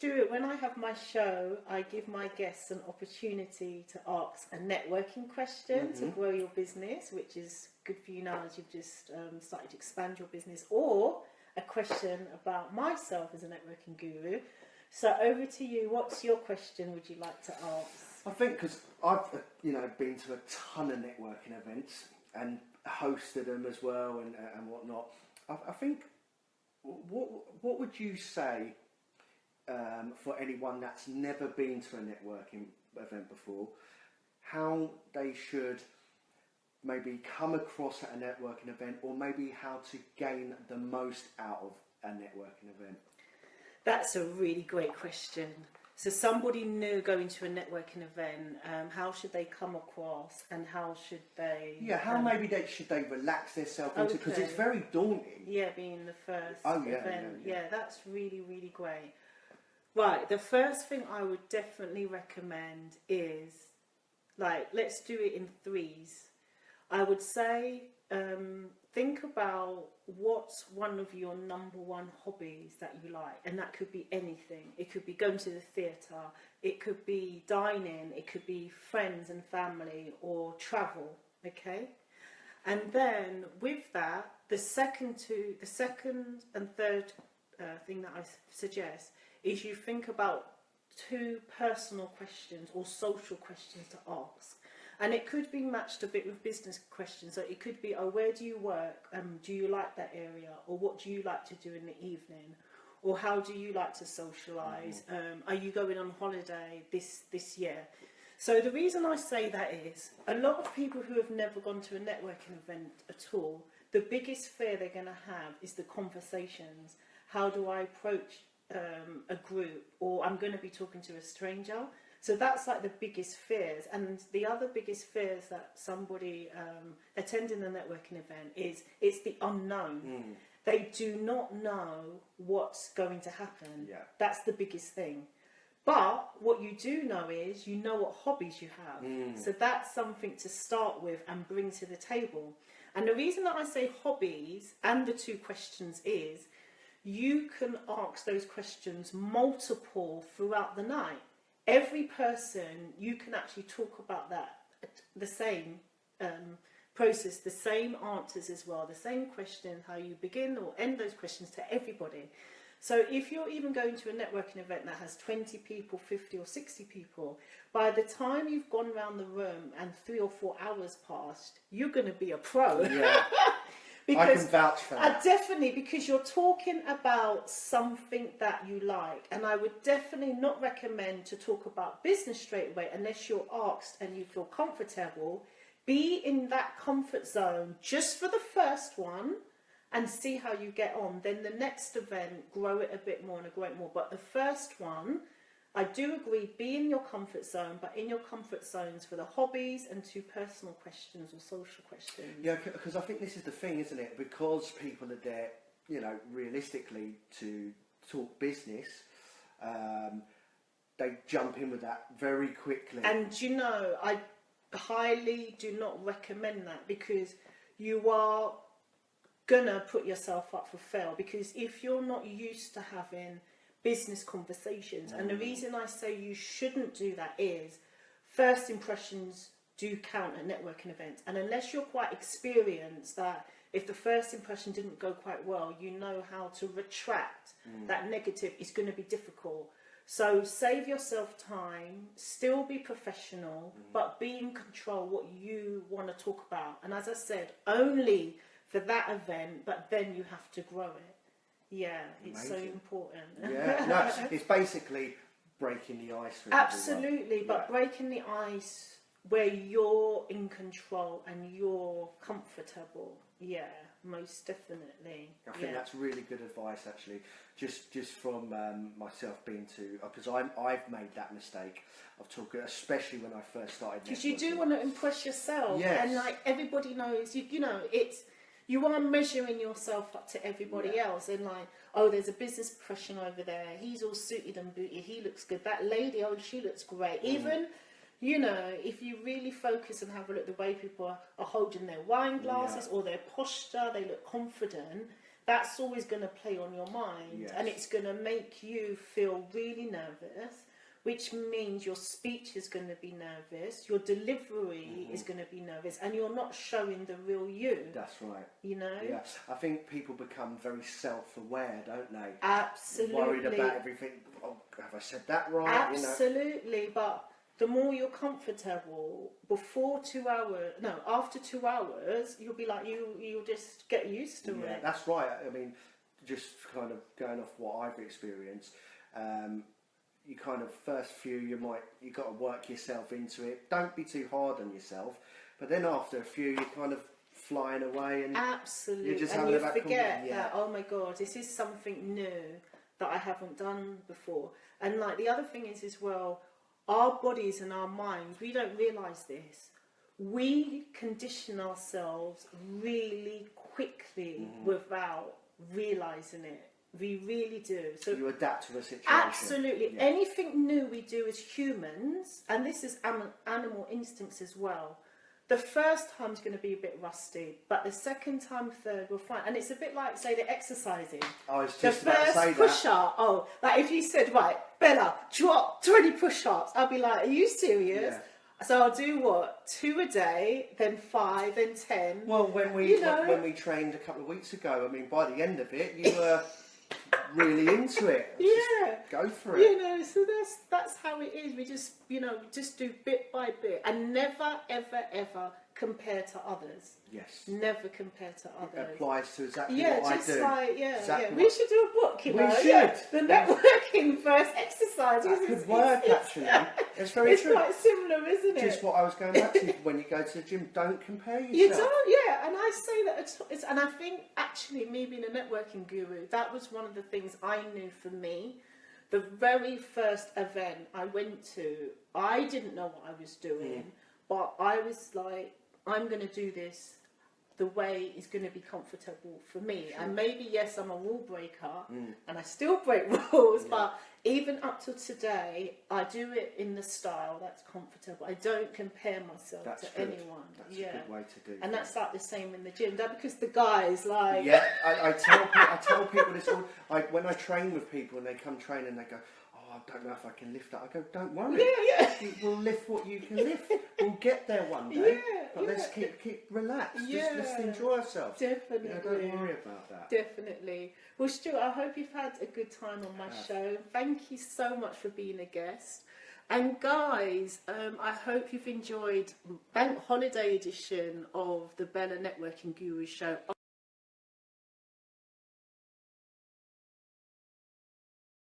Stuart, when I have my show, I give my guests an opportunity to ask a networking question to grow your business, which is good for you now as you've just started to expand your business, or a question about myself as a networking guru. So over to you. What's your question would you like to ask? I think because I've been to a ton of networking events and hosted them as well and whatnot. I think what would you say for anyone that's never been to a networking event before, how they should maybe come across at a networking event, or maybe how to gain the most out of a networking event? That's a really great question. So somebody new going to a networking event, how should they come across, and how should they... Yeah, how maybe should they relax themselves into, because it's very daunting. Yeah, being the first event. Yeah, that's really, really great. Right, the first thing I would definitely recommend is, let's do it in threes. I would say, think about what's one of your number one hobbies that you like, and that could be anything. It could be going to the theatre, it could be dining, it could be friends and family, or travel, okay? And then with that, the second and third thing that I suggest is you think about two personal questions or social questions to ask. And it could be matched a bit with business questions. So it could be, where do you work? Do you like that area? Or what do you like to do in the evening? Or how do you like to socialise? Are you going on holiday this year? So the reason I say that is, a lot of people who have never gone to a networking event at all, the biggest fear they're going to have is the conversations. How do I approach a group? Or I'm going to be talking to a stranger. So that's like the biggest fears. And the other biggest fears that somebody attending a networking event is, it's the unknown. They do not know what's going to happen. Yeah. That's the biggest thing. But what you do know is, you know what hobbies you have. So that's something to start with and bring to the table. And the reason that I say hobbies and the two questions is, you can ask those questions multiple throughout the night. Every person, you can actually talk about that, the same process, the same answers as well, the same question, how you begin or end those questions to everybody. So if you're even going to a networking event that has 20 people, 50 or 60 people, by the time you've gone around the room and 3 or 4 hours passed, you're going to be a pro. Yeah. Because I can vouch for that. Definitely, because you're talking about something that you like. And I would definitely not recommend to talk about business straight away unless you're asked and you feel comfortable. Be in that comfort zone just for the first one and see how you get on. Then the next event, grow it a bit more and grow it more. But the first one, I do agree, be in your comfort zone, but in your comfort zones for the hobbies and two personal questions or social questions. Yeah, because I think this is the thing, isn't it? Because people are there, realistically to talk business, they jump in with that very quickly. And I highly do not recommend that, because you are gonna put yourself up for fail. Because if you're not used to having business conversations, and the reason I say you shouldn't do that is, first impressions do count at networking events, and unless you're quite experienced, that if the first impression didn't go quite well, you know how to retract that negative. Is going to be difficult. So save yourself time, still be professional, but be in control what you want to talk about. And as I said, only for that event, but then you have to grow it. Yeah, it's so important. Yeah, no, it's basically breaking the ice. Absolutely, but breaking the ice where you're in control and you're comfortable. Yeah, most definitely. I think that's really good advice, actually. Just from myself being to, because I've made that mistake of talking, especially when I first started. Because you do want to impress yourself, yes. And everybody knows, you are measuring yourself up to everybody else, and there's a business professional over there, he's all suited and booted, he looks good, that lady, she looks great. Even, if you really focus and have a look at the way people are holding their wine glasses or their posture, they look confident, that's always going to play on your mind, Yes. and it's going to make you feel really nervous, which means your speech is going to be nervous, your delivery is going to be nervous, and you're not showing the real you. That's right. You know? Yeah, I think people become very self-aware, don't they? Absolutely. Worried about everything. Oh, have I said that right? Absolutely, but the more you're comfortable, after 2 hours, you'll be like, you'll just get used to it. That's right. I mean, just kind of going off what I've experienced, you kind of first few, you got to work yourself into it. Don't be too hard on yourself, but then after a few, you're kind of flying away, and absolutely, you're just and having you forget that, oh my God, this is something new that I haven't done before. And like the other thing is as well, our bodies and our minds, we don't realise this. We condition ourselves really quickly without realising it. We really do. So you adapt to a situation. Absolutely. Yeah. Anything new we do as humans, and this is animal instincts as well, the first time is going to be a bit rusty, but the second time, third, we'll find. And it's a bit like, say, the exercising. I was just about to say that. The first push-up, like if you said, right, Bella, drop 20 push-ups, I'll be like, are you serious? Yeah. So I'll do what? 2 a day, then 5, then 10. Well, when we trained a couple of weeks ago, I mean, by the end of it, you were really into it. Just go for it. You know, so that's how it is. We just, just do bit by bit, and never, ever, ever compare to others. Yes. Never compare to others. It applies to exactly what I do. Exactly we should do a book, We should. The networking versus exercise. That could work, actually. It's very true. It's quite similar, isn't it? Just what I was going back to. When you go to the gym, don't compare yourself. You don't, and I say that, and I think actually me being a networking guru, that was one of the things I knew for me. The very first event I went to, I didn't know what I was doing, but I was like, I'm going to do this the way is going to be comfortable for me. Sure. And maybe, yes, I'm a rule breaker, and I still break rules, but even up to today, I do it in the style that's comfortable. I don't compare myself to anyone. That's a good way to do. And that's like the same in the gym. That because the guys like. Yeah, I tell people this all. When I train with people and they come train and they go, I don't know if I can lift that. I go, don't worry. We'll lift what you can lift. We'll get there one day. But let's keep relaxed. Let's enjoy ourselves. Definitely. Don't worry about that. Definitely. Well, Stuart, I hope you've had a good time on my show. Thank you so much for being a guest. And guys, I hope you've enjoyed Bank Holiday edition of the Bella Networking Guru Show.